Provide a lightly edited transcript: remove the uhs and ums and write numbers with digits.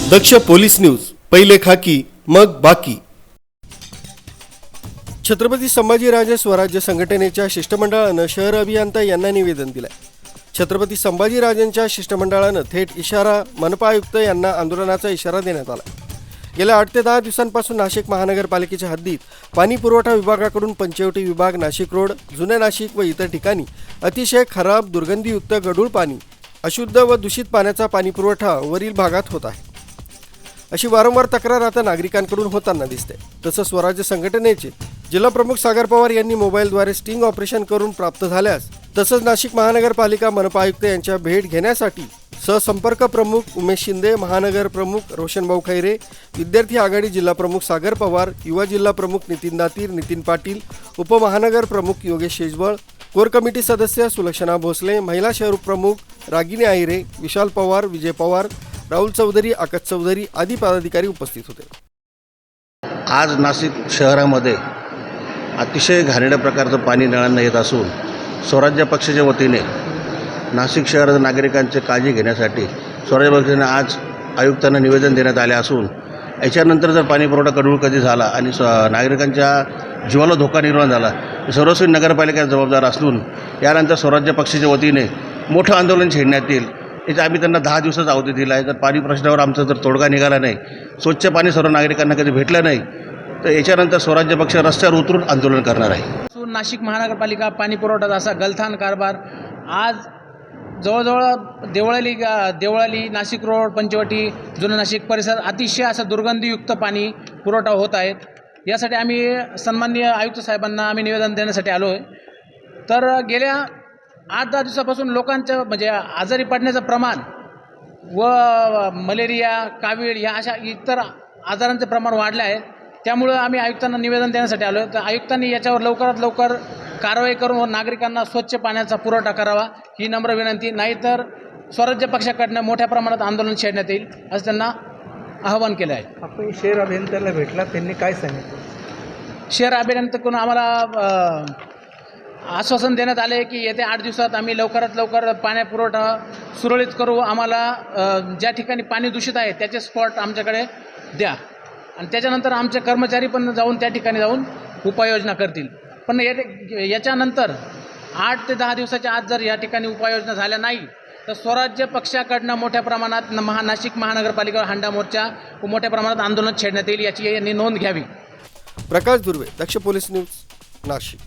दक्ष police news, पहिले खाकी मग बाकी। छत्रपती संभाजीराजे स्वराज्य संघटनेच्या शिष्टमंडळानं शहर अभियंता यांना निवेदन दिलं। छत्रपती संभाजीराजेंच्या शिष्टमंडळानं थेट इशारा मनपा आयुक्त यांना आंदोलनाचा इशारा देण्यात आला। गेल्या 8 ते 10 दिवसांपासून नाशिक महानगरपालिकेच्या हद्दीत पाणी पुरवठा विभागाकडून पंचवटी विभाग, नाशिक रोड, जुने नाशिक व इतर ठिकाणी अतिशय खराब, दुर्गंधीयुक्त गढूळ पाणी, अशुद्ध व दूषित पाण्याचा पाणी पुरवठा वरील भागात होत आहे, अशी वारंवार तक्रार आता नागरिकांकडून होताना दिसते। तसंच स्वराज्य संघटनेचे जिल्हा प्रमुख सागर पवार यांनी मोबाईलद्वारे स्टिंग ऑपरेशन करून प्राप्त झाल्यास, तसंच नाशिक महानगरपालिका मनपा आयुक्त यांच्या भेट घेण्यासाठी सहसंपर्क प्रमुख उमेश शिंदे, महानगर प्रमुख रोशनभाऊ खैरे, विद्यार्थी आघाडी जिल्हा प्रमुख सागर पवार, युवा जिल्हा प्रमुख नितीन दातीर, नितीन पाटील, उपमहानगर प्रमुख योगेश शेजवळ, कोर कमिटी सदस्य सुलक्षणा भोसले, महिला शहर प्रमुख रागिनी आहिरे, विशाल पवार, विजय पवार, राहुल चौधरी, आकाश चौधरी आदी पदाधिकारी उपस्थित होते। आज नाशिक शहरामध्ये अतिशय घाणेरड्या प्रकारचं पाणी नळांना येत असून स्वराज्य पक्षाच्या वतीने नाशिक शहरातील नागरिकांची काळजी घेण्यासाठी स्वराज्य पक्षाने आज आयुक्तांना निवेदन देण्यात आले असून याच्यानंतर जर पाणी पुरवठा कडूळ कधी झाला आणि नागरिकांच्या जीवाला धोका निर्माण झाला, सर्वस्वी नगरपालिका जबाबदार असून यानंतर स्वराज्य पक्षाच्या वतीने मोठं आंदोलन छेडण्यात येईल। याचं आम्ही त्यांना 10 दिवसाचा अवधी दिला आहे। जर पाणी प्रश्नावर आमचा जर तोडगा निघाला नाही, स्वच्छ पाणी सर्व नागरिकांना कधी भेटलं नाही, तर याच्यानंतर स्वराज्य पक्ष रस्त्यावर उतरून आंदोलन करणार आहे। नाशिक महानगरपालिका पाणी पुरवठा असा गलथान कारभार आज जवळजवळ देवळाली, नाशिक रोड, पंचवटी, जुनं नाशिक परिसर अतिशय असं दुर्गंधीयुक्त पाणी पुरवठा होत आहेत। यासाठी आम्ही सन्माननीय आयुक्त साहेबांना आम्ही निवेदन देण्यासाठी आलो आहे। तर गेल्या 8-10 दिवसापासून लोकांचं म्हणजे आजारी पडण्याचं प्रमाण व मलेरिया, कावीळ या अशा इतर आजारांचं प्रमाण वाढलं आहे। त्यामुळं आम्ही आयुक्तांना निवेदन देण्यासाठी आलो आहे। तर आयुक्तांनी याच्यावर लवकरात लवकर कारवाई करून नागरिकांना स्वच्छ पाण्याचा पुरवठा करावा ही नम्र विनंती, नाहीतर स्वराज्य पक्षाकडनं मोठ्या प्रमाणात आंदोलन छेडण्यात येईल असं त्यांना आवाहन केलं आहे। आपण शहर अभियंत्याला भेटला, त्यांनी काय सांगितलं? शहर अभियंत्याकडून आम्हाला आश्वासन देण्यात आले की येत्या 8 दिवसात आम्ही लवकरात लवकर पाण्यापुरवठा सुरळीत करू। आम्हाला ज्या ठिकाणी पाणी दूषित आहे त्याचे स्पॉट आमच्याकडे द्या आणि त्याच्यानंतर आमचे कर्मचारी पण जाऊन त्या ठिकाणी जाऊन उपाययोजना करतील। पण याच्यानंतर 8 ते 10 दिवसाच्या आत जर या ठिकाणी उपाययोजना झाल्या नाही तर स्वराज्य पक्षाकडनं मोठ्या प्रमाणात नाशिक महानगरपालिकेवर हांडा मोर्चा व मोठ्या प्रमाणात आंदोलन छेडण्यात येईल, याची यांनी नोंद घ्यावी। प्रकाश दुर्वे, दक्ष पोलीस न्यूज, नाशिक।